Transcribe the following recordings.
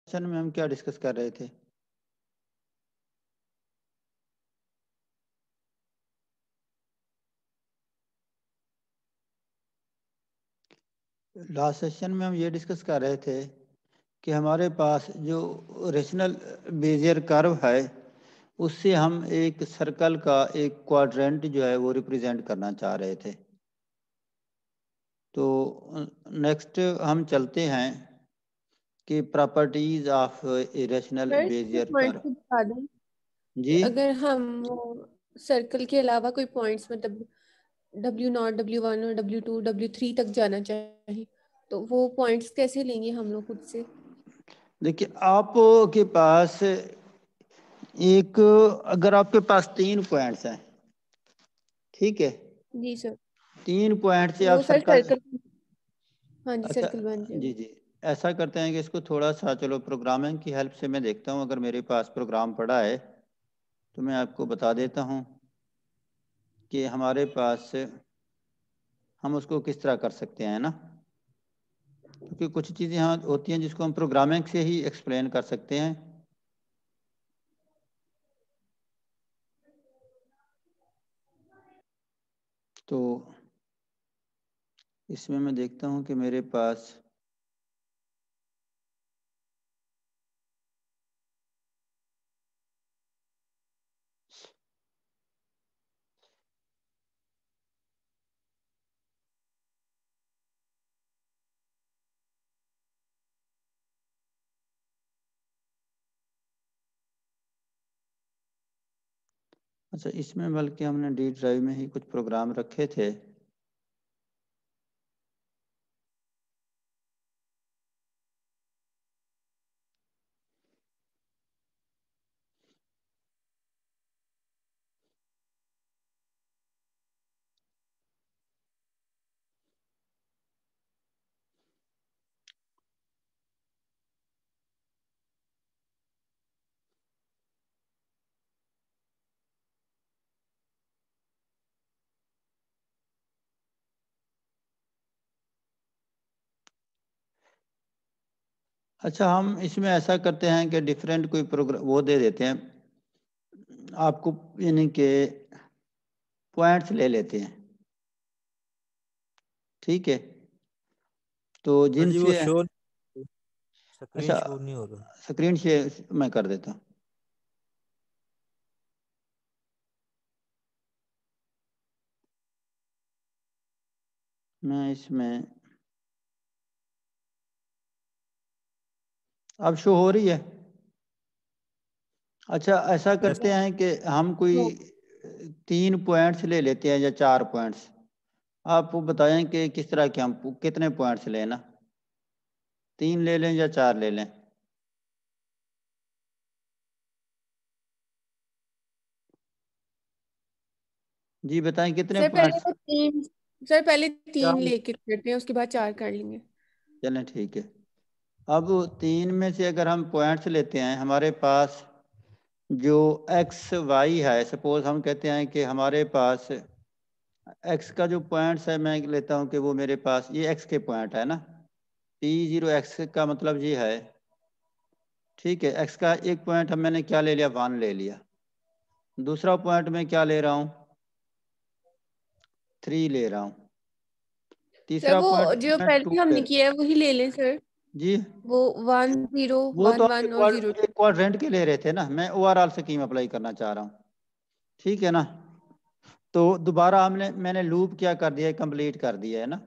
Session میں ہم کیا ڈسکس کر رہے تھے؟ لاسٹ سیشن میں ہم یہ ڈسکس کر رہے تھے کہ ہمارے پاس جو ریشنل بیزیئر کرو ہے اس سے ہم ایک سرکل کا ایک کوارڈرنٹ جو ہے وہ ریپریزنٹ کرنا چاہ رہے تھے. تو نیکسٹ ہم چلتے ہیں کہ پراپرٹیز آف ریشنل بیزیئر کرو. بتا دیں جی اگر ہم سرکل کے علاوہ کوئی پوائنٹس مطلب W0 W1 اور W2 W3 تک جانا چاہیں تو وہ پوائنٹس کیسے لیں گے ہم لوگ خود سے؟ دیکھیے آپ کے پاس ایک اگر آپ کے پاس 3 پوائنٹس ہیں ٹھیک ہے، جی سر 3 پوائنٹ سے وہ آپ سر سرکل. ہاں جی اچھا سرکل بن جائے جی گا. جی ایسا کرتے ہیں کہ اس کو تھوڑا سا چلو پروگرامنگ کی ہیلپ سے میں دیکھتا ہوں. اگر میرے پاس پروگرام پڑا ہے تو میں آپ کو بتا دیتا ہوں کہ ہمارے پاس ہم اس کو کس طرح کر سکتے ہیں نا، کیونکہ کچھ چیزیں یہاں ہوتی ہیں جس کو ہم پروگرامنگ سے ہی ایکسپلین کر سکتے ہیں. تو اس میں دیکھتا ہوں کہ میرے پاس اچھا اس میں بلکہ ہم نے ڈی ڈرائیو میں ہی کچھ پروگرام رکھے تھے. اچھا ہم اس میں ایسا کرتے ہیں کہ ڈیفرنٹ کوئی پروگرام وہ دے دیتے ہیں آپ کو، یعنی کہ پوائنٹس لے لیتے ہیں ٹھیک ہے. تو جن جی وہ سے شو سکرین اچھا شو نہیں ہو رہا. اسکرین شیئر میں کر دیتا ہوں. میں اس میں اب شو ہو رہی ہے. اچھا ایسا کرتے ہیں کہ ہم کوئی 3 پوائنٹس لے لیتے ہیں یا 4 پوائنٹس. آپ بتائیں کہ کس طرح کے ہم کتنے پوائنٹس لیں نا، 3 لے لیں یا 4 لے لیں؟ جی بتائیں کتنے پوائنٹس. سر پہلے 3 لے کے کرتے ہیں اس کے بعد 4 کر لیں گے. چلیں ٹھیک ہے. اب 3 میں سے اگر ہم پوائنٹس لیتے ہیں ہمارے پاس جو ایکس وائی ہے، سپوز ہم کہتے ہیں کہ ہمارے پاس ایکس کا جو پوائنٹس ہے میں لیتا ہوں کہ وہ میرے پاس یہ ایکس کے پوائنٹ ہے نا، P0x کا مطلب یہ ہے ٹھیک ہے. ایکس کا ایک پوائنٹ میں نے کیا لے لیا، 1 لے لیا. دوسرا پوائنٹ میں کیا لے رہا ہوں، 3 لے رہا ہوں. سر تیسرا وہ پوائنٹ جو میں 2 پہلے ہم لے نے رہا کیا ہے وہی لے لیں سر. ہوں. جی وہ 1 0 وہ تو 1 آپ 1 اور 0 2. کوارڈرنٹ کے لے رہے تھے نا، میں او آر آل اسکیم اپلائی کرنا چاہ رہا ہوں ٹھیک ہے نا. تو دوبارہ میں نے لوپ کیا کر دیا ہے، کمپلیٹ کر دیا ہے نا.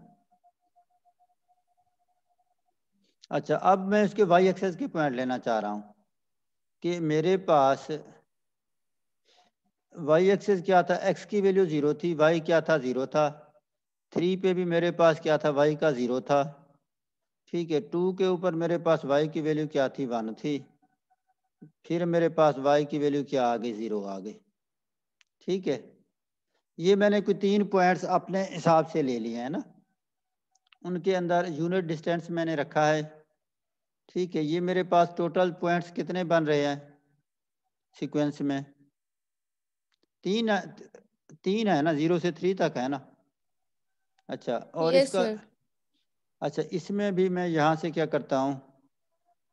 اچھا اب میں اس کے وائی ایکسس کے پوائنٹ لینا چاہ رہا ہوں کہ میرے پاس وائی ایکسس کیا تھا، ایکس کی ویلیو 0 تھی، وائی کیا تھا 0 تھا. 3 پہ بھی میرے پاس کیا تھا، وائی کا 0 تھا ٹھیک ہے. 2 کے اوپر میرے پاس وائی کی ویلیو کیا تھی، 1 تھی. پھر میرے پاس وائی کی ویلیو کیا آ گئی، 0 آ گئی ٹھیک ہے. یہ میں نے کوئی 3 پوائنٹس اپنے حساب سے لے لیے ہیں نا، ان کے اندر یونٹ ڈسٹینس میں نے رکھا ہے ٹھیک ہے. یہ میرے پاس ٹوٹل پوائنٹس کتنے بن رہے ہیں سیکوینس میں، 3 ہے نا، 0 سے 3 تک ہے نا. اچھا اور اس یس کا سر. اچھا اس میں بھی میں یہاں سے کیا کرتا ہوں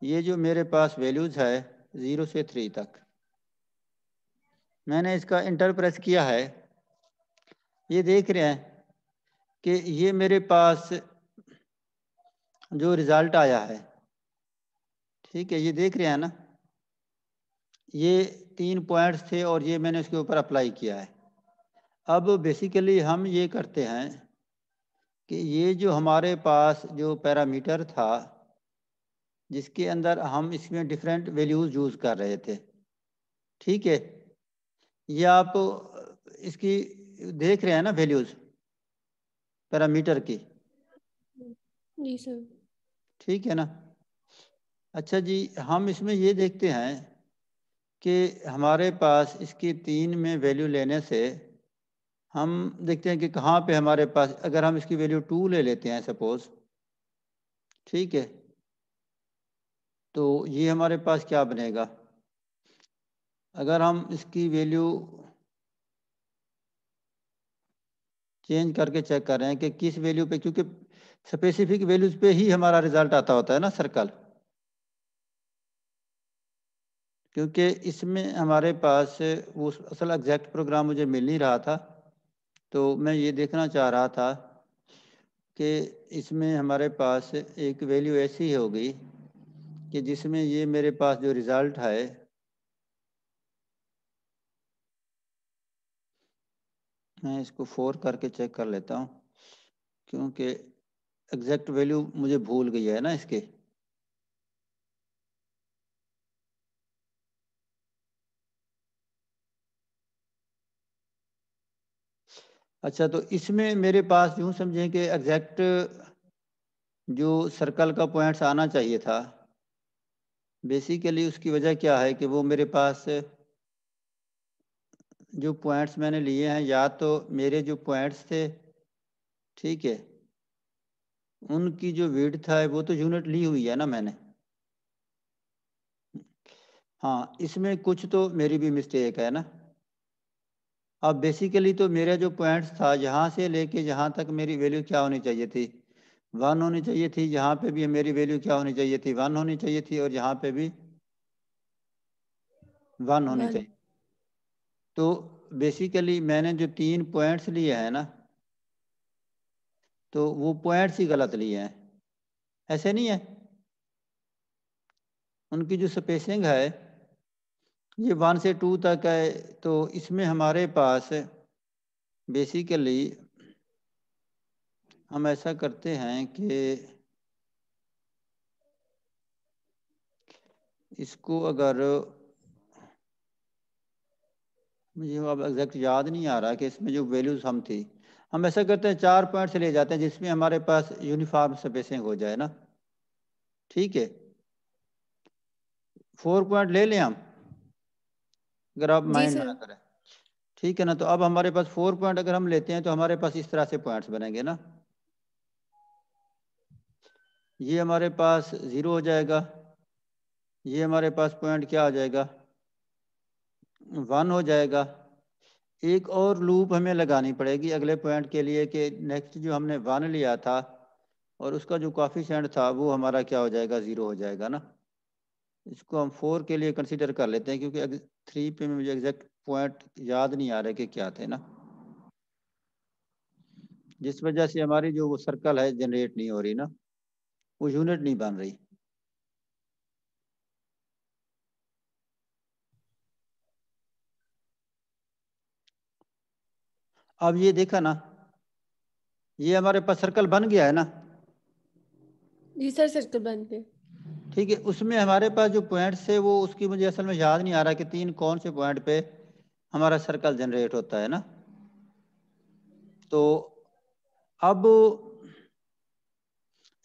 یہ جو میرے پاس ویلیوز ہے 0 سے 3 تک، میں نے اس کا انٹرپریس کیا ہے. یہ دیکھ رہے ہیں کہ یہ میرے پاس جو رزلٹ آیا ہے، ٹھیک ہے، یہ دیکھ رہے ہیں نا، یہ 3 پوائنٹس تھے اور یہ میں نے اس کے اوپر اپلائی کیا ہے. اب بیسیکلی ہم یہ کرتے ہیں کہ یہ جو ہمارے پاس جو پیرامیٹر تھا جس کے اندر ہم اس میں ڈیفرنٹ ویلیوز یوز کر رہے تھے، ٹھیک ہے، یہ آپ اس کی دیکھ رہے ہیں نا ویلیوز پیرامیٹر کی، جی سر. ٹھیک ہے نا. اچھا جی، ہم اس میں یہ دیکھتے ہیں کہ ہمارے پاس اس کی 3 میں ویلیو لینے سے ہم دیکھتے ہیں کہ کہاں پہ ہمارے پاس، اگر ہم اس کی ویلیو 2 لے لیتے ہیں سپوز، ٹھیک ہے، تو یہ ہمارے پاس کیا بنے گا؟ اگر ہم اس کی ویلیو چینج کر کے چیک کر رہے ہیں کہ کس ویلیو پہ، کیونکہ اسپیسیفک ویلیوز پہ ہی ہمارا رزلٹ آتا ہوتا ہے نا سرکل، کیونکہ اس میں ہمارے پاس وہ اصل ایگزیکٹ پروگرام مجھے مل نہیں رہا تھا، تو میں یہ دیکھنا چاہ رہا تھا کہ اس میں ہمارے پاس ایک ویلیو ایسی ہوگی کہ جس میں یہ میرے پاس جو رزلٹ ہے میں اس کو 4 کر کے چیک کر لیتا ہوں، کیونکہ ایگزیکٹ ویلیو مجھے بھول گئی ہے نا اس کے. اچھا، تو اس میں میرے پاس یوں سمجھیں کہ ایگزیکٹ جو سرکل کا پوائنٹس آنا چاہیے تھا، بیسیکلی اس کی وجہ کیا ہے کہ وہ میرے پاس جو پوائنٹس میں نے لیے ہیں، یا تو میرے جو پوائنٹس تھے، ٹھیک ہے، ان کی جو ویڈتھ ہے وہ تو یونٹ لی ہوئی ہے نا میں نے. ہاں، اس میں کچھ تو میری بھی مسٹیک ہے نا. اب بیسیکلی تو میرا جو پوائنٹس تھا یہاں سے لے کے یہاں تک میری ویلیو کیا ہونی چاہیے تھی؟ 1 ہونی چاہیے تھی. یہاں پہ بھی میری ویلیو کیا ہونی چاہیے تھی؟ 1 ہونی چاہیے تھی، اور یہاں پہ بھی 1 ہونی 1. چاہیے. تو بیسیکلی میں نے جو 3 پوائنٹس لیے ہیں نا، تو وہ پوائنٹس ہی غلط لیے ہیں، ایسے نہیں ہے. ان کی جو سپیسنگ ہے یہ 1 سے 2 تک ہے، تو اس میں ہمارے پاس بیسیکلی ہم ایسا کرتے ہیں کہ اس کو، اگر مجھے اب ایگزیکٹ یاد نہیں آ رہا کہ اس میں جو ویلیوز ہم تھی، ہم ایسا کرتے ہیں 4 پوائنٹ سے لے جاتے ہیں جس میں ہمارے پاس یونیفارم سپیسنگ ہو جائے نا، ٹھیک ہے. 4 پوائنٹ لے لیں ہم، اگر آپ جی مائنڈ سر. نہ کریں، ٹھیک ہے نا. تو اب ہمارے پاس 4 پوائنٹ اگر ہم لیتے ہیں تو ہمارے پاس اس طرح سے پوائنٹس بنیں گے نا. یہ ہمارے پاس 0 ہو جائے گا، یہ ہمارے پاس پوائنٹ کیا آ جائے گا؟ 1 ہو جائے گا. ایک اور لوپ ہمیں لگانی پڑے گی اگلے پوائنٹ کے لیے کہ نیکسٹ جو ہم نے 1 لیا تھا اور اس کا جو کوفیشینٹ تھا وہ ہمارا کیا ہو جائے گا؟ 0 ہو جائے گا نا. اس کو ہم 4 کے لیے کنسیڈر کر لیتے ہیں، کیونکہ 3 پہ مجھے ایگزیکٹ پوائنٹ یاد نہیں آ رہے کہ کیا تھے نا، جس وجہ سے ہماری جو وہ سرکل ہے جنریٹ نہیں ہو رہی نا، وہ یونٹ نہیں بن رہی. اب یہ دیکھا نا، یہ ہمارے پاس سرکل بن گیا ہے نا. جی سر، سرکل بن گئے. ٹھیک ہے، اس میں ہمارے پاس جو پوائنٹس تھے وہ اس کی مجھے اصل میں یاد نہیں آ رہا کہ 3 کون سے پوائنٹ پہ ہمارا سرکل جنریٹ ہوتا ہے نا. تو اب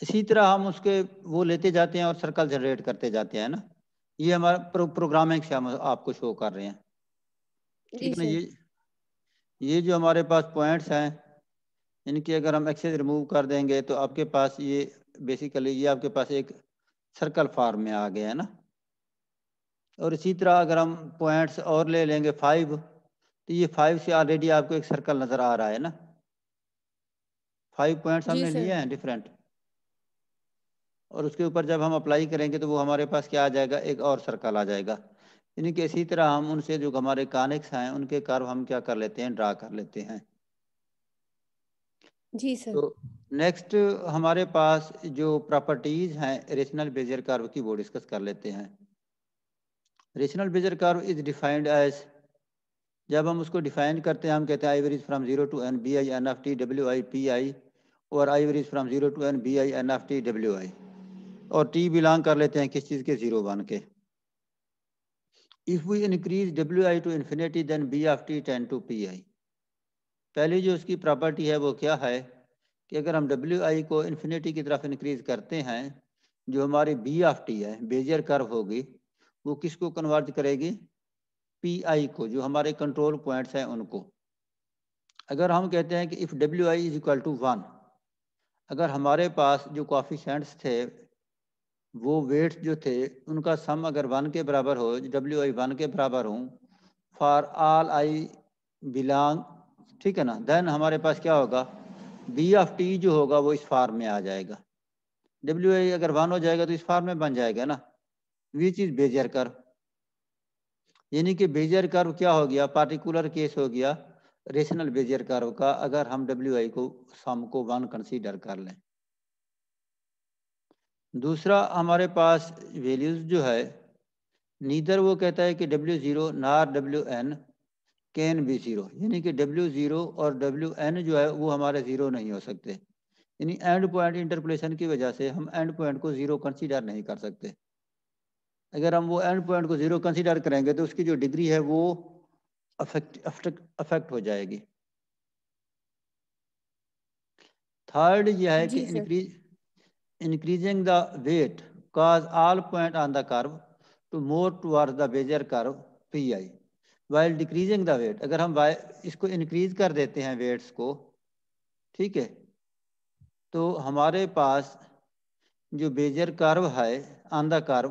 اسی طرح ہم اس کے وہ لیتے جاتے ہیں اور سرکل جنریٹ کرتے جاتے ہیں نا. یہ ہمارا پروگرامنگ سے ہم آپ کو شو کر رہے ہیں، ٹھیک جی ہے نا. سر. یہ جو ہمارے پاس پوائنٹس ہیں ان کی اگر ہم ایکسس ریموو کر دیں گے تو آپ کے پاس یہ بیسیکلی یہ آپ کے پاس ایک سرکل فارم میں آ گیا ہے نا. اور اسی طرح اگر ہم پوائنٹس اور لے لیں گے 5، تو یہ 5 سے آلریڈی آپ کو ایک سرکل نظر آ رہا ہے نا. 5 پوائنٹس ہم جی نے سر. لیے ہیں ڈفرینٹ، اور اس کے اوپر جب ہم اپلائی کریں گے تو وہ ہمارے پاس کیا آ جائے گا، ایک اور سرکل آ جائے گا. یعنی کہ اسی طرح ہم ان سے جو ہمارے کانکس ہیں ان کے کرو ہم کیا کر لیتے ہیں، ڈرا کر لیتے ہیں. جی سر. تو نیکسٹ ہمارے پاس جو پراپرٹیز ہیں ریشنل بیزیر کرو کی وہ ڈسکس کر لیتے ہیں. ریشنل بیزیر کرو از ڈیفائنڈ ایز، جب ہم اس کو ڈیفائن کرتے ہیں ہم کہتے ہیں I varies from 0 to n B I N F T W I P I, اور I varies from 0 to n B I N F T W I, اور ٹی بلانگ کر لیتے ہیں کس چیز کے، 0 1 کے. If we increase wi to infinity then b of t tend to pi. پہلی جو اس کی پراپرٹی ہے وہ کیا ہے کہ اگر ہم wi کو انفینیٹی کی طرف انکریز کرتے ہیں، جو ہماری بی آف ٹی ہے بیزیر کرو ہوگی، وہ کس کو کنورٹ کرے گی، پی آئی کو، جو ہمارے کنٹرول پوائنٹس ہیں ان کو. اگر ہم کہتے ہیں کہ if wi is equal to 1، اگر ہمارے پاس جو کوفیشینٹس تھے وہ ویٹس جو تھے ان کا سم اگر 1 کے برابر ہو، wi 1 کے برابر ہوں فار آل آئی بلانگ، ٹھیک ہے نا، دین ہمارے پاس کیا ہوگا، بی آف ٹی جو ہوگا وہ اس فارم میں آ جائے گا. wi اگر 1 ہو جائے گا تو اس فارم میں بن جائے گا نا، وچ از بیزیر کرو. یعنی کہ بیزیر کرو کیا ہو گیا، پارٹیکولر کیس ہو گیا ریشنل بیزیر کرو کا، اگر ہم wi کو سم کو 1 کنسیڈر کر لیں. دوسرا ہمارے پاس ویلیوز جو ہے، نیدر وہ کہتا ہے کہ w0 نار wn کین بی 0، یعنی کہ w0 اور wn جو ہے وہ ہمارے 0 نہیں ہو سکتے. یعنی اینڈ پوائنٹ انٹرپولیشن کی وجہ سے ہم اینڈ پوائنٹ کو 0 کنسیڈر نہیں کر سکتے. اگر ہم وہ اینڈ پوائنٹ کو 0 کنسیڈر کریں گے تو اس کی جو ڈگری ہے وہ افیکٹ ہو جائے گی. تھرڈ یہ ہے کہ جی سر. increasing the weight cause all point on the curve to more towards the Bezier curve pi while decreasing the weight. اگر ہم اس کو انکریز کر دیتے ہیں ویٹس کو، ٹھیک ہے، تو ہمارے پاس جو بیزیر کرو ہے on the curve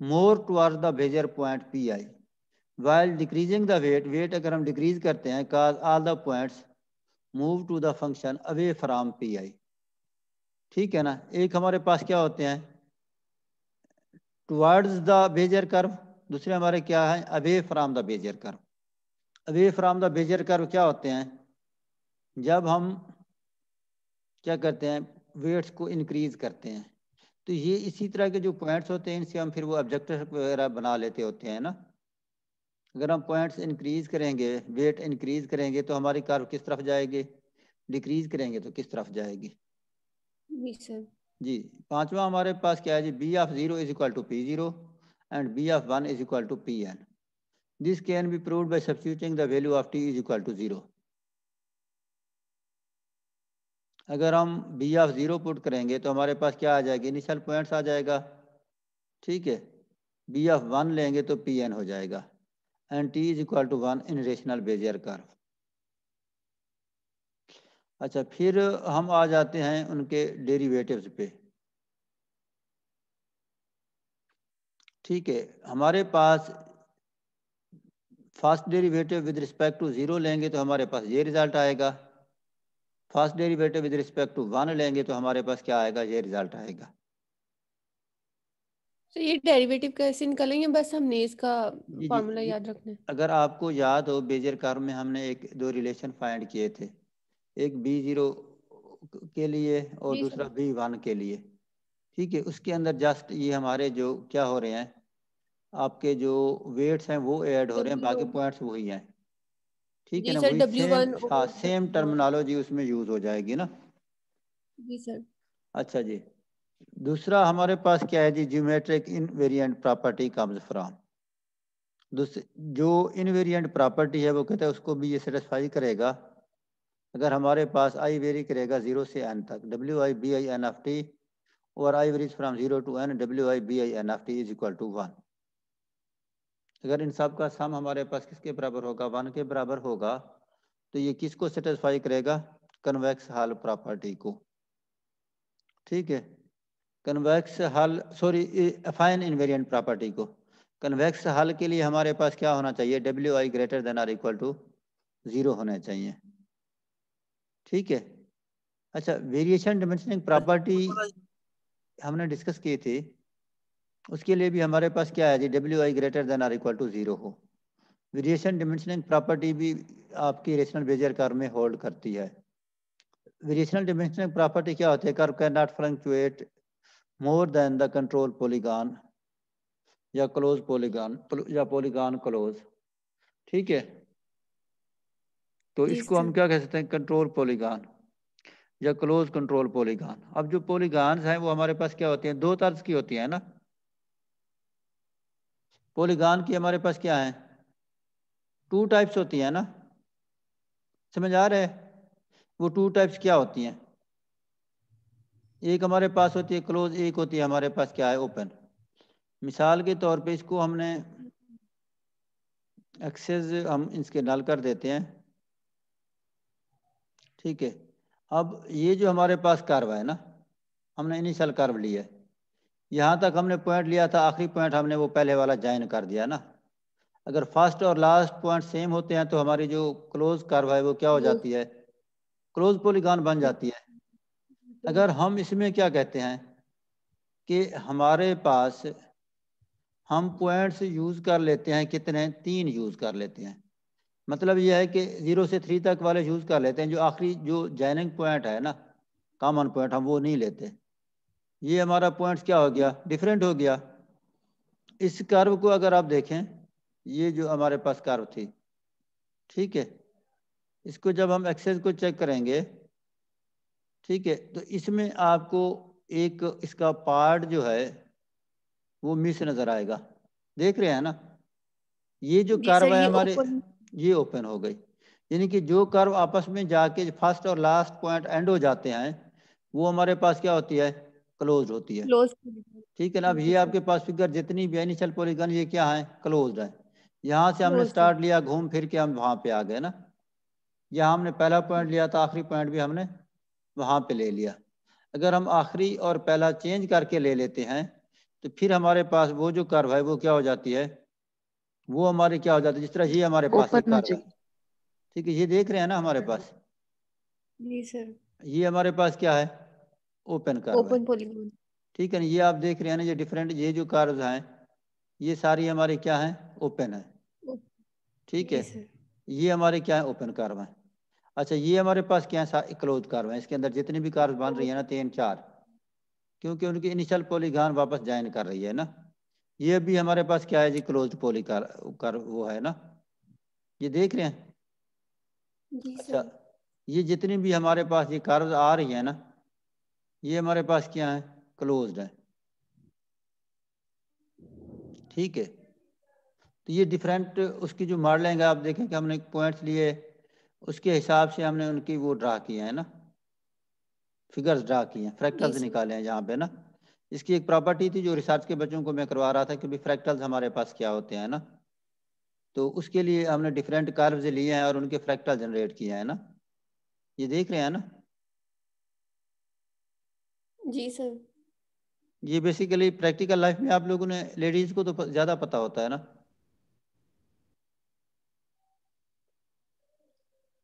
more toward the Bezier point P I while decreasing the weight اگر ہم ڈیکریز کرتے ہیں cause all the points move to the function away from pi. ٹھیک ہے نا. ایک ہمارے پاس کیا ہوتے ہیں ٹوارڈز دا بیزیر کرو، دوسرے ہمارے کیا ہیں اوے فرام دا بیزیر کرو. اوے فرام دا بیزیر کرو کیا ہوتے ہیں، جب ہم کیا کرتے ہیں ویٹس کو انکریز کرتے ہیں تو یہ اسی طرح کے جو پوائنٹس ہوتے ہیں ان سے ہم پھر وہ آبجیکٹو وغیرہ بنا لیتے ہوتے ہیں نا. اگر ہم پوائنٹس انکریز کریں گے، ویٹ انکریز کریں گے تو ہماری کرو کس طرف جائے گی، ڈیکریز کریں گے تو کس طرف جائے گی. جی سر. جی پانچواں ہمارے پاس کیا ہے جی، B of 0 is equal to P 0 and B of 1 is equal to P N. This can be proved by substituting the value of T is equal to 0. اگر ہم بی آف 0 پٹ کریں گے تو ہمارے پاس کیا آ جائے گا، انیشل پوائنٹس آ جائے گا، ٹھیک ہے. بی آف 1 لیں گے تو پی این ہو جائے گا and T is equal to 1 in rational Bezier curve. اچھا پھر ہم آ جاتے ہیں ان کے ڈیریویٹیوز پہ. ٹھیک ہے، ہمارے پاس first derivative with respect to 0 لیں گے تو ہمارے پاس یہ رزلٹ آئے گا. First derivative with respect to 1 لیں گے تو ہمارے پاس کیا آئے گا، یہ رزلٹ آئے گا. تو یہ ڈیریویٹو کیسے نکلیں گے، بس ہم نے اس کا جی فارمولا یاد رکھنا ہے. اگر آپ کو یاد ہو بیزیر کرو میں ہم نے دو ریلیشن فائنڈ کیے تھے، ایک B0 کے لیے اور جی دوسرا سر. B1 کے لیے. ٹھیک ہے، اس کے اندر جسٹ یہ ہمارے جو کیا ہو رہے ہیں، آپ کے جو ویٹس ہیں وہ ایڈ ہو رہے ہیں، باقی پوائنٹس وہی ہیں. ٹھیک ہے جی نا، سر. وہی W1 اور سیم W0. ٹرمنالوجی اس میں یوز ہو جائے گی نا. جی سر. اچھا جی، دوسرا ہمارے پاس کیا ہے جی، geometric invariant property comes from. جو انویرینٹ پراپرٹی ہے وہ کہتے ہیں اس کو بھی یہ سیٹسفائی کرے گا اگر ہمارے پاس آئی ویری کرے گا 0 سے n تک، wi bi n of t اور i varies from 0 to n wi bi n of t is equal to 1. اگر ان سب کا سم ہمارے پاس کس کے برابر ہوگا، 1 کے برابر ہوگا، تو یہ کس کو سیٹسفائی کرے گا، کنویکس حل پراپرٹی کو. ٹھیک ہے، کنویکس حل افائن انویرینٹ پراپرٹی کو. کنویکس حل کے لیے ہمارے پاس کیا ہونا چاہیے، wi greater than or equal to 0 ہونا چاہیے. ٹھیک ہے. اچھا ویریشن ڈائمینشننگ پراپرٹی ہم نے ڈسکس کی تھی، اس کے لیے بھی ہمارے پاس کیا ہے جی، WI greater than or equal to 0 ہو. ویریشن ڈیمنشننگ پراپرٹی بھی آپ کی ریشنل بیزیئر کرو میں ہولڈ کرتی ہے. ویریشنل ڈیمنشننگ پراپرٹی کیا ہوتی ہے؟ Curve cannot fluctuate more than the control polygon یا کلوز پولیگان یا پولیگان کلوز. ٹھیک ہے، تو جی اس کو ہم سر. کیا کہہ سکتے ہیں؟ کنٹرول پولیگان یا کلوز کنٹرول پولیگان. اب جو پولیگانز ہیں وہ ہمارے پاس کیا ہوتے ہیں؟ دو طرز کی ہوتی ہیں نا. پولیگان کی ہمارے پاس کیا ہے؟ 2 ٹائپس ہوتی ہیں نا. سمجھ آ رہے ہے؟ وہ 2 ٹائپس کیا ہوتی ہیں؟ ایک ہمارے پاس ہوتی ہے کلوز، ایک ہوتی ہے ہمارے پاس کیا ہے؟ اوپن. مثال کے طور پہ اس کو ہم نے ایکسس ہم اس کے نل کر دیتے ہیں. ٹھیک ہے، اب یہ جو ہمارے پاس کرو ہے نا، ہم نے انیشل کرو لیا ہے، یہاں تک ہم نے پوائنٹ لیا تھا، آخری پوائنٹ ہم نے وہ پہلے والا جوائن کر دیا نا. اگر فرسٹ اور لاسٹ پوائنٹ سیم ہوتے ہیں تو ہماری جو کلوز کرو ہے وہ کیا ہو جاتی ہے؟ کلوز پولیگان بن جاتی ہے. اگر ہم اس میں کیا کہتے ہیں کہ ہمارے پاس ہم پوائنٹس یوز کر لیتے ہیں، کتنے؟ 3 یوز کر لیتے ہیں. مطلب یہ ہے کہ 0 سے 3 تک والے یوز کر لیتے ہیں، جو آخری جو جوائننگ پوائنٹ ہے نا، کامن پوائنٹ، ہم وہ نہیں لیتے. یہ ہمارا پوائنٹ کیا ہو گیا؟ ڈیفرنٹ ہو گیا. اس کرو کو اگر آپ دیکھیں، یہ جو ہمارے پاس کرو تھی، ٹھیک ہے، اس کو جب ہم ایکسس کو چیک کریں گے، ٹھیک ہے، تو اس میں آپ کو ایک اس کا پارٹ جو ہے وہ مس نظر آئے گا. دیکھ رہے ہیں نا؟ یہ جو جی سر. کرو ہے یہ ہمارے، اوپن. یہ اوپن ہو گئی. یعنی کہ جو کرو آپس میں جا کے فرسٹ اور لاسٹ پوائنٹ اینڈ ہو جاتے ہیں، وہ ہمارے پاس کیا ہوتی ہے؟ کلوزڈ ہوتی ہے. کلوز. ٹھیک ہے نا. اب جی یہ آپ سر. کے پاس فگر جتنی بھی انیشل پولیگن یہ کیا ہے؟ کلوزڈ ہے. یہاں سے ہم نے کلوزڈ. سٹارٹ لیا، گھوم پھر کے ہم وہاں پہ آ گئے نا. یہاں ہم نے پہلا پوائنٹ لیا تھا، آخری پوائنٹ بھی ہم نے وہاں پہ لے لیا. اگر ہم آخری اور پہلا چینج کر کے لے لیتے ہیں تو پھر ہمارے پاس وہ جو کرو ہے وہ کیا ہو جاتی ہے؟ وہ ہمارے کیا ہو جاتی ہے؟ جس طرح یہ ہمارے پاس یہ اوپن ہو کرو ہے، جائے. ٹھیک ہے، یہ دیکھ رہے ہیں نا ہمارے پاس، جی سر. یہ ہمارے پاس کیا ہے؟ اوپن کرو ہے. Open polygon. ٹھیک ہے نا. یہ آپ دیکھ رہے ہیں نا، یہ ڈیفرنٹ، یہ جو کارز ہیں یہ ساری ہماری کیا ہیں؟ اوپن ہے. ٹھیک جی ہے، سر. یہ ہمارے کیا ہے؟ اوپن کارو ہیں. اچھا، یہ ہمارے پاس کیا ہے؟ کلوز کارو ہیں. اس کے اندر جتنی بھی کارز بن رہی ہیں نا، 3 4، کیونکہ ان کی انیشل پولیگان واپس جوائن کر رہی ہے نا. یہ بھی ہمارے پاس کیا ہے جی؟ کلوزڈ پولی کر وہ ہے نا. یہ دیکھ رہے ہیں؟ جی اچھا، سر. یہ جتنی بھی ہمارے پاس یہ کارز آ رہی ہیں نا، یہ ہمارے پاس کیا ہے؟ کلوزڈ ہے. ٹھیک ہے، تو یہ ڈیفرنٹ اس کی جو ماڈلنگ ہے، آپ دیکھیں کہ ہم نے پوائنٹس لیے، اس کے حساب سے ہم نے ان کی وہ ڈرا کیے ہیں نا، فگرز ڈرا کیے ہیں، جی فریکٹلز سر. نکالے ہیں یہاں پہ نا. اس کی ایک پراپرٹی تھی جو ریسرچ کے بچوں کو میں کروا رہا تھا کہ بھی فریکٹلز ہمارے پاس کیا ہوتے ہیں نا. تو اس کے لیے ہم نے ڈیفرنٹ کاروز لیے ہیں اور ان کے فریکٹل جنریٹ کیے ہیں نا. یہ دیکھ رہے ہیں نا؟ جی سر. یہ بیسیکلی پریکٹیکل لائف میں آپ لوگوں نے، لیڈیز کو تو زیادہ پتہ ہوتا ہے نا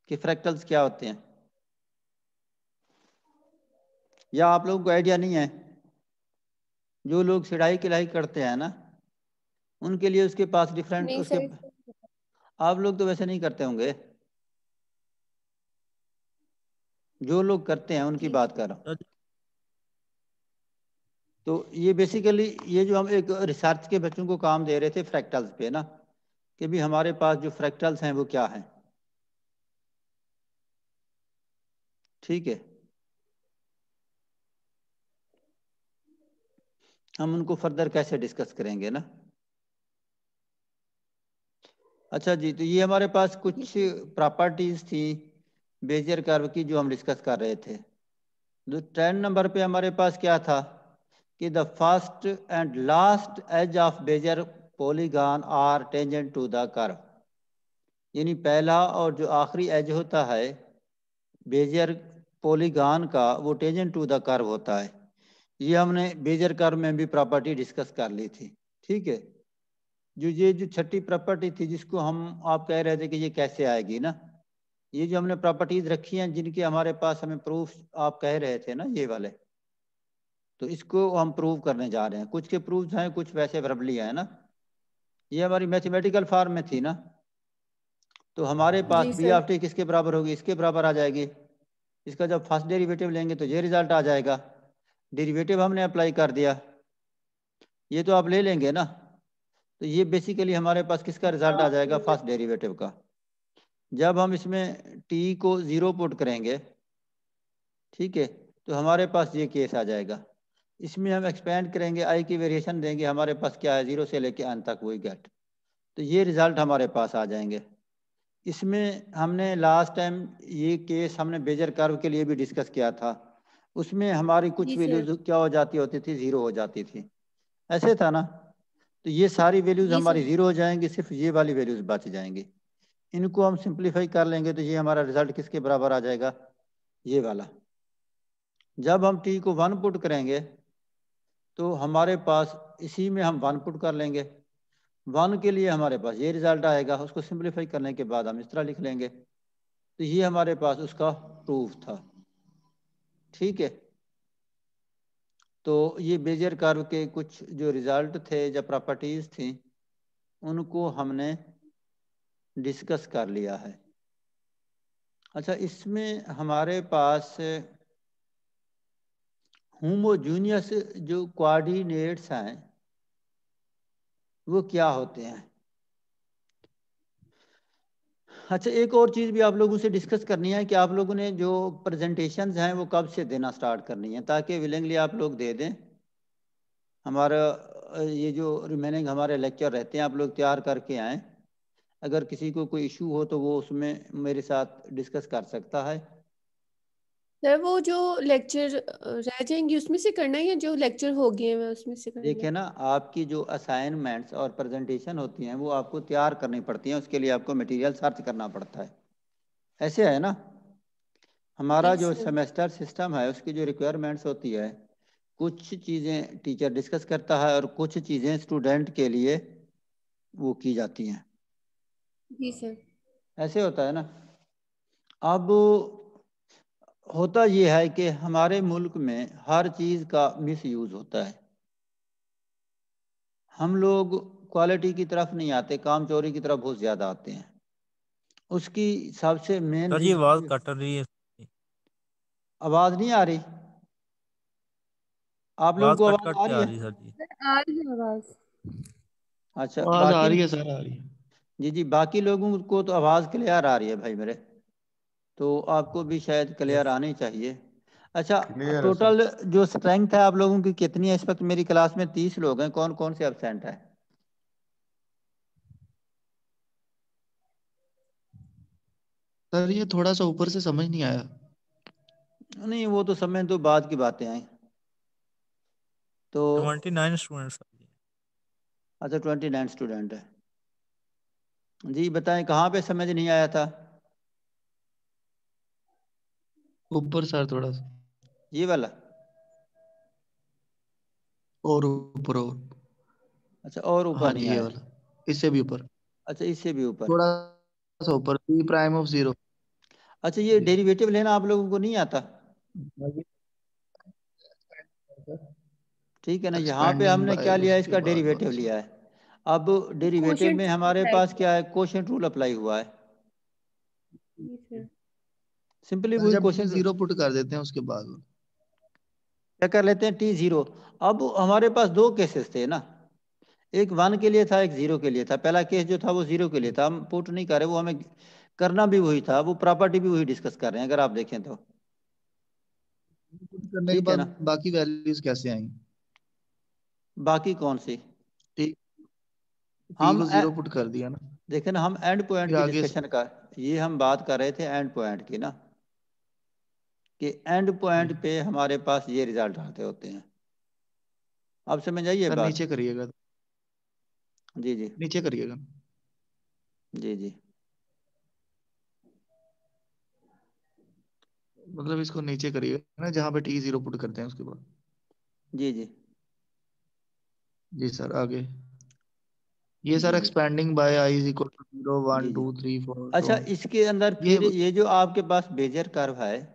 کہ فریکٹلز کیا ہوتے ہیں، یا آپ لوگوں کو آئیڈیا نہیں ہے؟ جو لوگ سڑائی کڑھائی کرتے ہیں نا، ان کے لیے اس کے پاس ڈیفرنٹ، نہیں اس کے، سر. آپ لوگ تو ویسے نہیں کرتے ہوں گے، جو لوگ کرتے ہیں ان کی جی بات سر. کر رہا ہوں. تو یہ بیسیکلی یہ جو ہم ایک ریسرچ کے بچوں کو کام دے رہے تھے فریکٹلز پہ نا، کہ بھی ہمارے پاس جو فریکٹلز ہیں وہ کیا ہیں. ٹھیک ہے، ہم ان کو فردر کیسے ڈسکس کریں گے نا. اچھا جی، تو یہ ہمارے پاس جی کچھ سر. پراپرٹیز تھی بیزیئر کرو کی جو ہم ڈسکس کر رہے تھے. 10 نمبر پہ ہمارے پاس کیا تھا کہ the first and last edge of Bezier polygon are tangent to the curve. یعنی پہلا اور جو آخری ایج ہوتا ہے بیزیئر پولیگان کا، وہ ٹینجنٹ ٹو دا کرو ہوتا ہے. یہ ہم نے بیزیئر کرو میں بھی پراپرٹی ڈسکس کر لی تھی. ٹھیک ہے، یہ جو چھٹی پراپرٹی تھی جس کو ہم، آپ کہہ رہے تھے کہ یہ کیسے آئے گی نا، یہ جو ہم نے پراپرٹیز رکھی ہیں جن کے ہمارے پاس ہمیں پروف آپ کہہ رہے تھے نا، یہ والے تو اس کو ہم پروو کرنے جا رہے ہیں. کچھ کے پروفز ہیں, کچھ ویسے وربلی ہیں نا. یہ ہماری میتھمیٹیکل فارم میں تھی نا. تو ہمارے پاس جی بی سر. آف ٹی کس کے برابر ہوگی؟ اس کے برابر آ جائے گی. اس کا جب فرسٹ ڈیریویٹو لیں گے تو یہ رزلٹ آ جائے گا. ڈیریویٹو ہم نے اپلائی کر دیا, یہ تو آپ لے لیں گے نا. تو یہ بیسیکلی ہمارے پاس کس کا رزلٹ آ جائے گا؟ فرسٹ ڈیریویٹو کا. جب ہم اس میں ٹی کو 0 پٹ کریں گے, ٹھیک ہے, تو ہمارے پاس یہ کیس آ جائے گا. اس میں ہم ایکسپینڈ کریں گے, آئی کی ویریشن دیں گے, ہمارے پاس کیا ہے 0 سے لے کے n تک وہی گیٹ. تو یہ رزلٹ ہمارے پاس آ جائیں گے. اس میں ہم نے لاسٹ ٹائم یہ کیس ہم نے بیجر کرو کے لیے بھی ڈسکس کیا تھا. اس میں ہماری کچھ جی سر. ویلیوز کیا ہو جاتی ہوتی تھی؟ 0 ہو جاتی تھی. ایسے تھا نا. تو یہ ساری ویلیوز جی ہماری سر. 0 ہو جائیں گی, صرف یہ والی ویلیوز بچ جائیں گی. ان کو ہم سمپلیفائی کر لیں گے تو یہ ہمارا رزلٹ کس کے برابر آ جائے گا؟ یہ والا. جب ہم ٹی کو 1 پٹ کریں گے تو ہمارے پاس اسی میں ہم 1 پٹ کر لیں گے. 1 کے لیے ہمارے پاس یہ رزلٹ آئے گا. اس کو سمپلیفائی کرنے کے بعد ہم اس طرح لکھ لیں گے. تو یہ ہمارے پاس اس کا پروف تھا. ٹھیک ہے. تو یہ بیجر کرو کے کچھ جو رزلٹ تھے یا پراپرٹیز تھیں ان کو ہم نے ڈسکس کر لیا ہے. اچھا, اس میں ہمارے پاس ہوموجینئس جو کوآرڈینیٹس ہیں وہ کیا ہوتے ہیں؟ اچھا, ایک اور چیز بھی آپ لوگوں سے ڈسکس کرنی ہے کہ آپ لوگوں نے جو پریزنٹیشنز ہیں وہ کب سے دینا سٹارٹ کرنی ہے, تاکہ ولنگلی آپ لوگ دے دیں. ہمارا یہ جو ریمیننگ ہمارے لیکچر رہتے ہیں آپ لوگ تیار کر کے آئیں. اگر کسی کو کوئی ایشو ہو تو وہ اس میں میرے ساتھ ڈسکس کر سکتا ہے. سر وہ جو لیکچر رہ جائیں گی اس میں سے کرنا ہے یا جو لیکچر ہو گئے ہیں اس میں سے کرنا ہے؟ دیکھیں نا, آپ کی جو اسائنمنٹس اور پریزنٹیشن ہوتی ہیں وہ آپ کو تیار کرنی پڑتی ہیں. اس کے لیے آپ کو مٹیریل سرچ کرنا پڑتا ہے. ایسے ہے نا. ہمارا جی جو سر. سیمسٹر سسٹم ہے اس کی جو ریکوائرمنٹس ہوتی ہے, کچھ چیزیں ٹیچر ڈسکس کرتا ہے اور کچھ چیزیں اسٹوڈنٹ کے لیے وہ کی جاتی ہیں. جی سر. ایسے ہوتا ہے نا. اب ہوتا یہ ہے کہ ہمارے ملک میں ہر چیز کا مس یوز ہوتا ہے. ہم لوگ کوالٹی کی طرف نہیں آتے, کام چوری کی طرف بہت زیادہ آتے ہیں. اس کی سب سے مین سر جی ریزن آواز یہ. کٹ رہی ہے. آواز نہیں آ رہی؟ آپ لوگوں آواز کو کٹ آواز کٹ آ کے رہی آ ہے؟ رہی ہے سر جی. آ رہی ہے آواز. اچھا, آواز آ باقی رہی ہے سر, آ رہی ہے. جی جی, باقی لوگوں کو تو آواز کلیئر آ رہی ہے بھائی میرے. تو آپ کو بھی شاید کلیئر یس آنی چاہیے. اچھا, کلیئر ہے سر. ٹوٹل جو اسٹرینتھ ہے آپ لوگوں کی کتنی ہے اس وقت؟ میری کلاس میں 30 لوگ ہیں. کون کون سے ایبسینٹ ہے؟ سر یہ تھوڑا سا اوپر سے سمجھ نہیں آیا. نہیں, وہ تو سمجھ تو بعد کی باتیں ہیں. تو 29 اسٹوڈنٹس سر جی. اچھا, 29 اسٹوڈنٹ ہے. جی بتائیں, کہاں پہ سمجھ نہیں آیا تھا؟ اوپر سر تھوڑا سا یہ والا. اور اوپر اور. اچھا, اور اوپر ہاں جی نہیں یہ آیا. والا, اس سے بھی اوپر. اچھا, اس سے بھی اوپر. تھوڑا سا اوپر. پی پرائم آف 0. اچھا, یہ ڈیریویٹو لینا آپ لوگوں کو نہیں آتا؟ ٹھیک ہے نا. یہاں پہ ہم ایکسپینڈنگ نے بائی کیا لیا اس ہے؟ اس کے کا بعد ڈیریویٹو والا لیا سر. ہے. اب ڈیریویٹو میں ہمارے پاس کیا ہے؟ کوشنٹ رول اپلائی ہوا ہے. جی سر. سمپلی سر وہی جب کوشچن T0 پٹ کر دیتے ہیں اس کے بعد. کیا کر لیتے ہیں؟ T0. اب ہمارے پاس 2 کیسز تھے نا, ایک 1 کے لیے تھا, ایک 0 کے لیے تھا. پہلا کیس جو تھا وہ 0 کے لیے تھا. ہم پوٹ نہیں کر رہے, وہ ہمیں کرنا بھی وہی تھا. وہ پراپرٹی بھی وہی ڈسکس کر رہے ہیں اگر آپ دیکھیں تو. پٹ کرنے کے ٹھیک ہے بعد نا. باقی ویلیوز کیسے آئیں؟ باقی کون سی؟ T ہم کو 0 پٹ کر دیا نا. دیکھیں نا, ہم اینڈ پوائنٹ پھر کی آگے ڈسکشن کا, یہ ہم بات کر رہے تھے اینڈ پوائنٹ کی نا, کہ اینڈ پوائنٹ پہ ہمارے پاس یہ رزلٹ آتے ہوتے ہیں. آپ سمجھ آئیے سر بات؟ نیچے کریے گا. جی جی نیچے کریے گا. جی جی. مطلب اس کو نیچے کریے گا نا جہاں پہ T0 پٹ کرتے ہیں اس کے بعد. جی جی جی سر آگے. یہ سر جی جی expanding by i is equal to 0 1 جی جی. 2 3 4 so اچھا, on. اس کے اندر پھر یہ جو آپ کے پاس بیجر کرو ہے,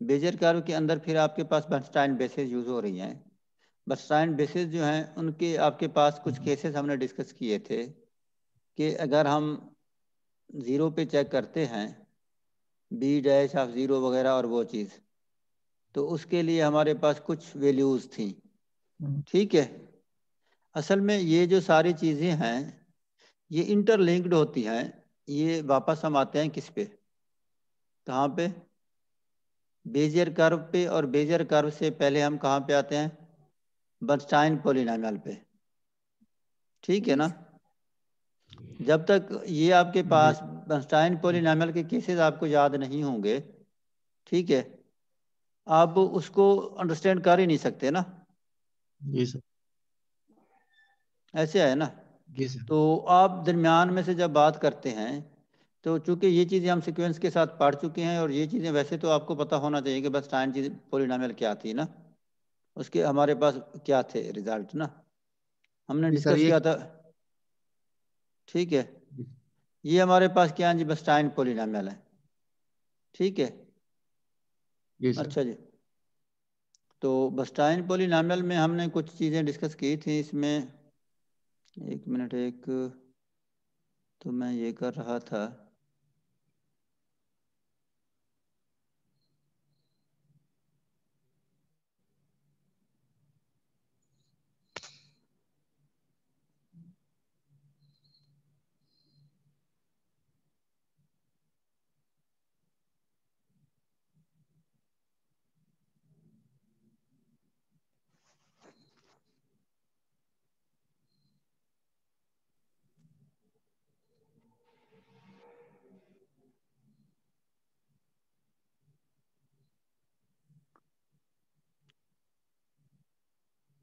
بیجر کرو کے اندر پھر آپ کے پاس برنسٹائن بیسز یوز ہو رہی ہیں. برنسٹائن بیسز جو ہیں ان کے آپ کے پاس کچھ کیسز ہم نے ڈسکس کیے تھے کہ اگر ہم 0 پہ چیک کرتے ہیں بی ڈیش آف 0 وغیرہ اور وہ چیز، تو اس کے لیے ہمارے پاس کچھ ویلیوز تھیں. ٹھیک ہے. اصل میں یہ جو ساری چیزیں ہیں یہ انٹر لنکڈ ہوتی ہیں. یہ واپس ہم آتے ہیں کس پہ؟ کہاں پہ؟ بیزیر کرو پہ. اور بیزیر کرو سے پہلے ہم کہاں پہ آتے ہیں؟ برنسٹائن پولینومیل پہ. ٹھیک ہے نا. جب تک یہ آپ کے پاس برنسٹائن پولینومیل کے کیسز آپ کو یاد نہیں ہوں گے، ٹھیک ہے، آپ اس کو انڈرسٹینڈ کر ہی نہیں سکتے نا. جی سر. ایسے ہے نا. جی سر. تو آپ درمیان میں سے جب بات کرتے ہیں تو چونکہ یہ چیزیں ہم سیکوینس کے ساتھ پڑھ چکے ہیں، اور یہ چیزیں ویسے تو آپ کو پتہ ہونا چاہیے کہ بس ٹائم چیز پولینومیل کیا تھی نا، اس کے ہمارے پاس کیا تھے ریزلٹ نا، ہم نے جی سر. ڈسکس کیا تھا. ٹھیک ہے. یہ ہمارے پاس کیا ہے جی؟ بس ٹائم پولینومیل ہے. ٹھیک ہے. جی سر. اچھا جی. تو بسٹائن پولینومیل میں ہم نے کچھ چیزیں ڈسکس کی تھیں. اس میں ایک منٹ، ایک تو میں یہ کر رہا تھا.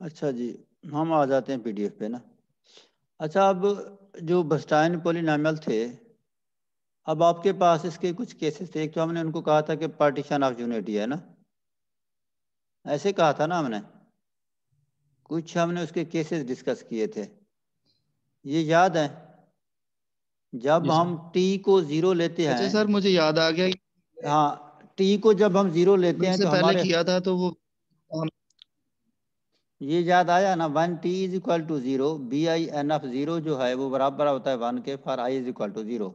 اچھا جی، ہم آ جاتے ہیں پی ڈی ایف پہ نا. اچھا، اب جو بسٹائن پولینومیل تھے، اب آپ کے پاس اس کے کچھ کیسز تھے. ایک تو ہم نے ان کو کہا تھا کہ پارٹیشن آف یونٹی ہے نا، ایسے کہا تھا نا ہم نے. کچھ ہم نے اس کے کیسز ڈسکس کیے تھے، یہ یاد ہے؟ جب جی سر. ہم ٹی کو 0 لیتے اچھا ہیں. سر، مجھے یاد آ گیا. ہاں، ٹی کو جب ہم 0 لیتے میں ہیں سے تو پہلے ہمارے کیا تھا تو وہ یہ یاد آیا نا. 1t = 0، BIN(0) جو ہے وہ برابر ہوتا ہے 1 کے فار i = 0.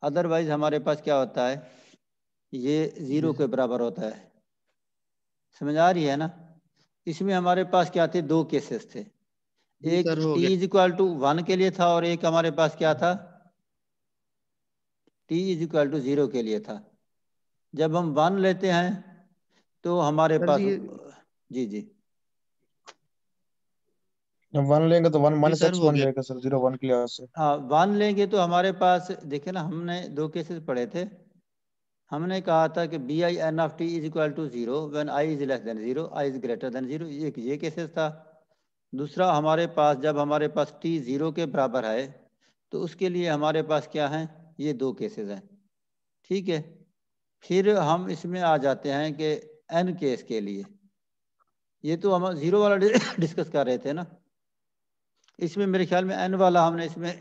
ادروائز ہمارے پاس کیا ہوتا ہے؟ یہ 0 کے برابر ہوتا ہے. سمجھ آ رہی ہے نا. اس میں ہمارے پاس کیا تھے؟ 2 کیسز تھے. جی ایک سر ہو t گیا. = 1 کے لیے تھا، اور ایک ہمارے پاس کیا تھا؟ t = 0 کے لیے تھا. جب ہم 1 لیتے ہیں تو ہمارے سر پاس جی جی جی 1 لیں گے تو 1 جی سر -x ہو بن گیا. جائے گا سر 0 1 کے لحاظ سے. ہاں 1 لیں گے تو ہمارے پاس دیکھیں نا، ہم نے 2 کیسز پڑھے تھے. ہم نے کہا تھا کہ BIN(t) = 0 when i is less than 0, i is greater than 0. یہ کیسز تھا. دوسرا ہمارے پاس جب ہمارے پاس t 0 کے برابر ہے تو اس کے لیے ہمارے پاس کیا ہیں؟ یہ 2 کیسز ہیں. ٹھیک ہے. پھر ہم اس میں آ جاتے ہیں کہ n کیس کے لیے. یہ تو ہم 0 والا ڈسکس کر رہے تھے نا. اس میں میرے خیال میں n والا ہم نے اس میں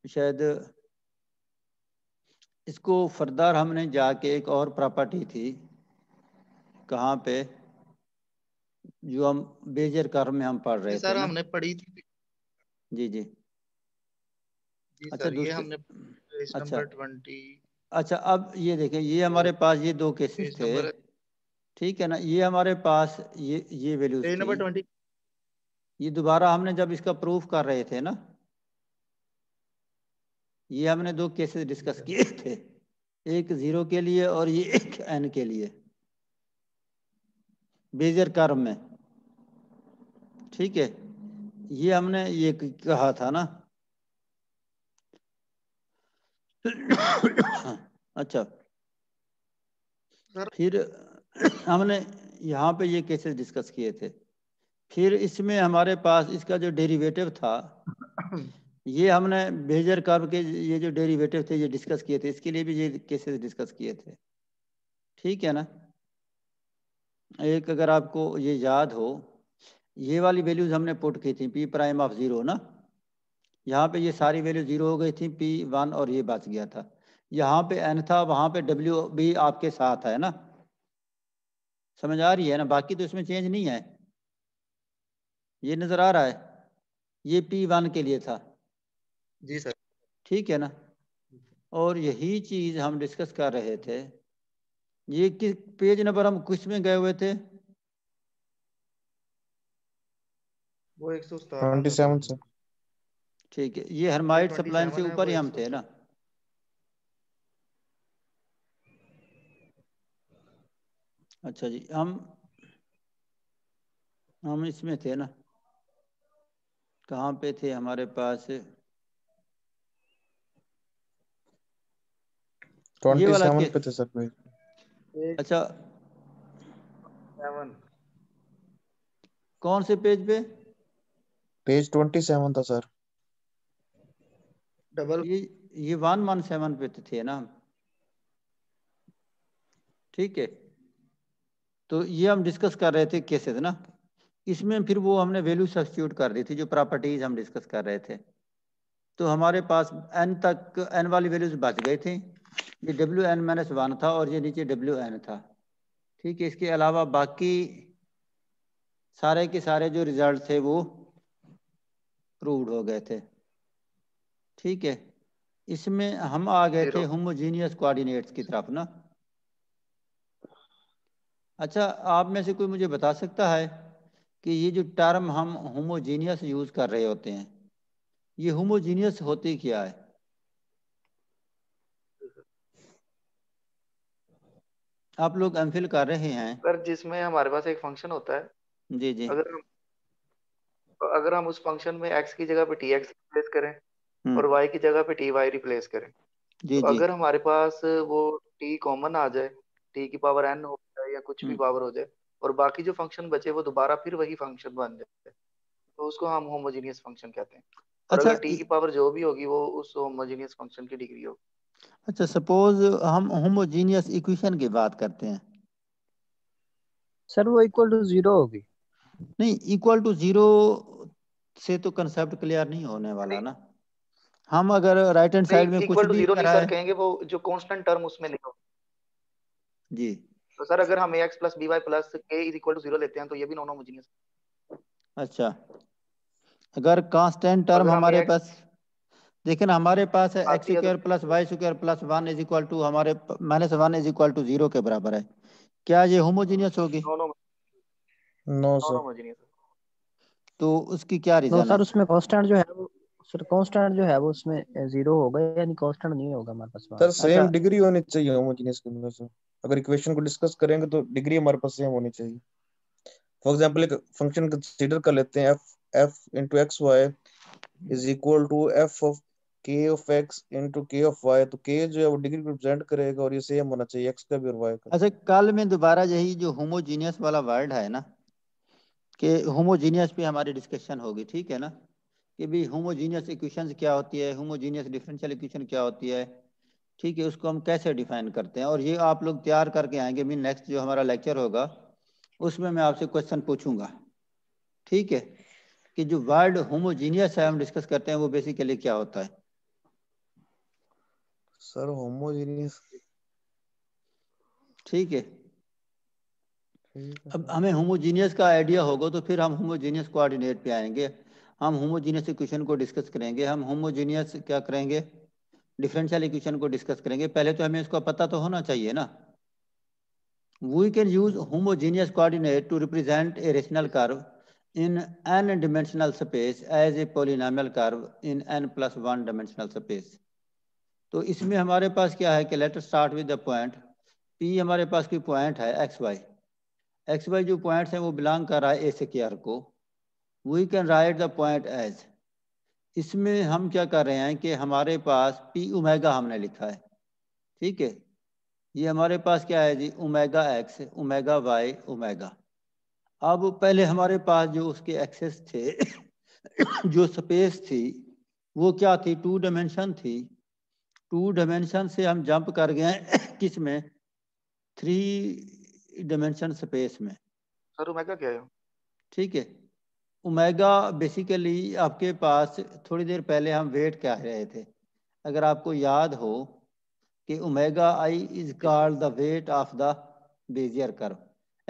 شاید اس کو فردر ہم نے جا کے ایک اور پراپرٹی تھی، کہاں پہ؟ جو ہم بیجر کرو میں ہم پڑھ رہے تھے سر نا. ہم نے پڑھی تھی. جی جی. جی اچھا سر یہ دوسرے، ہم نے پیج اچھا نمبر 20. اچھا. اب یہ دیکھیں، یہ ہمارے پاس یہ 2 کیسز پیج تھے. نمبر ٹھیک ہے نا. یہ ہمارے پاس یہ ویلیوز پیج تھیں. نمبر 20. یہ دوبارہ ہم نے جب اس کا پروف کر رہے تھے نا، یہ ہم نے 2 کیسز ڈسکس کیے تھے. ایک 0 کے لیے اور یہ ایک n کے لیے بیزر کرو میں. ٹھیک ہے. یہ ہم نے یہ کہا تھا نا. اچھا. سر پھر ہم نے یہاں پہ یہ کیسز ڈسکس کیے تھے. پھر اس میں ہمارے پاس اس کا جو ڈیریویٹو تھا، یہ ہم نے بیجر کرو کے یہ جو ڈیریویٹو تھے یہ ڈسکس کیے تھے. اس کے لیے بھی یہ کیسز ڈسکس کیے تھے. ٹھیک ہے نا. ایک اگر آپ کو یہ یاد ہو، یہ والی ویلیوز ہم نے پٹ کی تھی P'(0) نا. یہاں پہ یہ ساری ویلیو 0 ہو گئی تھی، P1 اور یہ بچ گیا تھا. یہاں پہ n تھا، وہاں پہ W بھی آپ کے ساتھ ہے نا. سمجھ آ رہی ہے نا؟ باقی تو اس میں چینج نہیں ہے، یہ نظر آ رہا ہے، یہ P1 کے لیے تھا، جی سر. ٹھیک ہے نا؟ اور یہی چیز ہم ڈسکس کر رہے تھے، یہ کس پیج نمبر ہم کس میں گئے ہوئے تھے؟ وہ 27 سے. ٹھیک ہے، یہ ہرمائٹ سپلائن سے اوپر ہی ہم تھے نا؟ اچھا جی، ہم اس میں تھے نا، کہاں پہ تھے ہمارے پاس؟ یہ والا 27 پہ تھے سر پیج. اچھا کون سے پیج پہ؟ پیج 27 تھا سر. یہ 117 پہ تھے نا؟ ٹھیک ہے، تو یہ ہم ڈسکس کر رہے تھے کیسے تھے نا، اس میں پھر وہ ہم نے ویلیو سبسٹیوٹ کر دی تھی، جو پراپرٹیز ہم ڈسکس کر رہے تھے، تو ہمارے پاس n تک n والی ویلیوز بچ گئے تھے، یہ WN-1 تھا اور یہ نیچے WN تھا، ٹھیک ہے۔ اس کے علاوہ باقی سارے کے سارے جو ریزلٹ تھے وہ پرووڈ ہو گئے تھے، ٹھیک ہے۔ اس میں ہم آ گئے تھے ہوموجینیس کوآرڈینیٹس کی طرف نا۔ اچھا آپ میں سے کوئی مجھے بتا سکتا ہے کہ یہ جو ٹرم ہم ہوموجینیس یوز کر رہے ہوتے ہیں، یہ ہوموجینیس ہوتی کیا ہے؟ آپ لوگ ایم فل کر رہے ہیں سر، جس میں ہمارے پاس ایک فنکشن ہوتا ہے، جی جی، اگر ہم اس فنکشن میں ایکس کی جگہ پہ ٹی ایکس ریپلیس کریں ہوں، اور وائی کی جگہ پہ ٹی وائی ریپلیس کریں، جی تو جی، اگر ہمارے پاس وہ ٹی کامن آ جائے، ٹی کی پاور n ہو جائے یا کچھ بھی پاور ہو جائے، اور باقی جو فنکشن بچے وہ دوبارہ پھر وہی فنکشن بن جائے، تو اس کو ہم ہوموجینیس فنکشن کہتے ہیں۔ اور اچھا اگر ٹی کی پاور جو بھی ہوگی وہ اس ہوموجینیس فنکشن کی ڈگری ہوگی۔ اچھا سپوز ہم ہوموجینیس ایکویشن کی بات کرتے ہیں، سر وہ equal to 0 ہوگی۔ نہیں ایکول ٹو زیرو سے تو کنسیپٹ کلیئر نہیں ہونے والا نا۔ ہم اگر رائٹ ہینڈ سائڈ میں کچھ ایکول ٹو بھی زیرو نہیں کرا سر ہے، کہیں گے، وہ جو کانسٹنٹ ٹرم اس میں نہیں ہوگی۔ جی تو سر اگر ہم ax plus B Y plus کے از اکول ٹو زیرو لیتے ہیں تو یہ بھی نان ہوموجینیس۔ اچھا اگر کانسٹینٹ ٹرم اگر ہم ہمارے ax پاس دیکھیں نا، ہمارے پاس ہے ایکس آتی ہے تو square plus Y square plus 1 is equal to ہمارے -1 از اکول ٹو 0 کے برابر ہے، کیا یہ ہوموجینیس ہوگی؟ نو نان سر. ہوموجینیس۔ تو اس کی کیا نو ریزن ہے؟ سر، اس میں کانسٹنٹ جو ہے وہ سر کانسٹنٹ جو ہے وہ اس میں 0 ہوگا، یعنی کانسٹنٹ نہیں ہوگا ہمارے پاس وہاں سر پہ۔ اچھا سیم ڈگری ہونی چاہیے ہوموجینس کے اندر سے، اگر ایکویشن کو ڈسکس کریں گے تو ڈگری ہمارے پاس سیم ہونی چاہیے۔ فار ایگزامپل ایک فنکشن کنسیڈر کر لیتے ہیں f into X Y is equal to F of K of X into K of Y, تو کے جو ہے وہ ڈگری ریپرزینٹ کرے گا اور یہ سیم ہونا چاہیے ایکس کا بھی اور وائی کا۔ اچھا کل میں دوبارہ یہی جو ہوموجینیس والا ورڈ ہے نا، کہ ہوموجینیس پہ ہماری ڈسکشن ہوگی، ٹھیک ہے نا، کہ بھی ہوموجینیس ایکویشنز کیا ہوتی ہے، ہوموجینیس ڈیفرنشیل ایکویشن کیا ہوتی ہے، ٹھیک ہے، اس کو ہم کیسے ڈیفائن کرتے ہیں، اور یہ آپ لوگ تیار کر کے آئیں گے۔ میں نیکسٹ جو ہمارا لیکچر ہوگا اس میں آپ سے کوشچن پوچھوں گا، ٹھیک ہے، کہ جو ورڈ ہوموجینیس ہے ہم ڈسکس کرتے ہیں وہ بیسیکلی کیا ہوتا ہے۔ سر ہوموجینس ٹھیک ہے، اب ہمیں ہوموجینیس کا آئیڈیا ہوگا تو پھر ہم ہوموجینیس کوآرڈینیٹ پہ آئیں گے، ہم ہوموجینیس ایکویشن کو ڈسکس کریں گے، ہم ہوموجینیس کیا کریں گے، ڈیفرنشیل ایکویشن کو ڈسکس کریں گے۔ پہلے تو ہمیں اس کا پتہ تو ہونا چاہیے نا۔ We can use homogeneous coordinate to represent a rational curve in n-dimensional space as a polynomial curve in n+1 dimensional space۔ تو اس میں ہمارے پاس کیا ہے کہ late us start with the point P، ہمارے پاس کوئی پوائنٹ ہے ایکس وائی جو پوائنٹس ہیں وہ بلانگ کر رہا ہے اے سیکیئر کو۔ We can write the point as، اس میں ہم کیا کر رہے ہیں کہ ہمارے پاس پی اومیگا ہم نے لکھا ہے، ٹھیک ہے، یہ ہمارے پاس کیا ہے جی، omega X, omega Y, omega. اب پہلے ہمارے پاس جو اس کے ایکسس تھے جو سپیس تھی وہ کیا تھی، 2 ڈائمینشن تھی۔ 2 ڈائمینشن سے ہم جمپ کر گئے کس میں، 3 ڈائمینشن سپیس میں، سر اومیگا کیا ہے؟ ٹھیک ہے۔ اومیگا بیسیکلی آپ کے پاس تھوڑی دیر پہلے ہم ویٹ کہہ رہے تھے، اگر آپ کو یاد ہو کہ omega I is called the weight of the Bezier curve,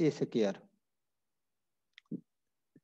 A²,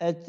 H